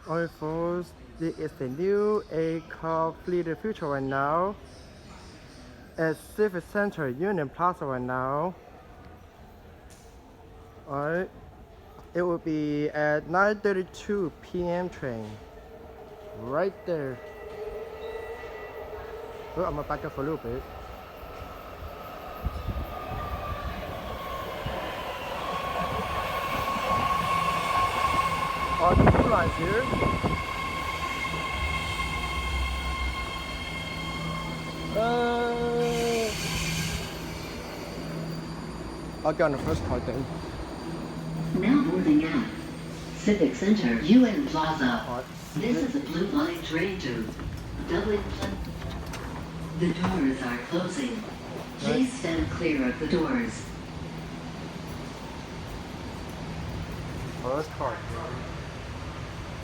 Alright folks, this is the new A car fleet future right now at Civic Center Union Plaza right now. Alright, it will be at 9:32 p.m. train. Right there. Oh, I'm gonna back up for a little bit. Oh, the blue line's here. I'll get on the first car then. Now boarding out Civic Center, UN Plaza. This is a blue line train to DublinP. The doors are closing. Please stand clear of the doors. First car.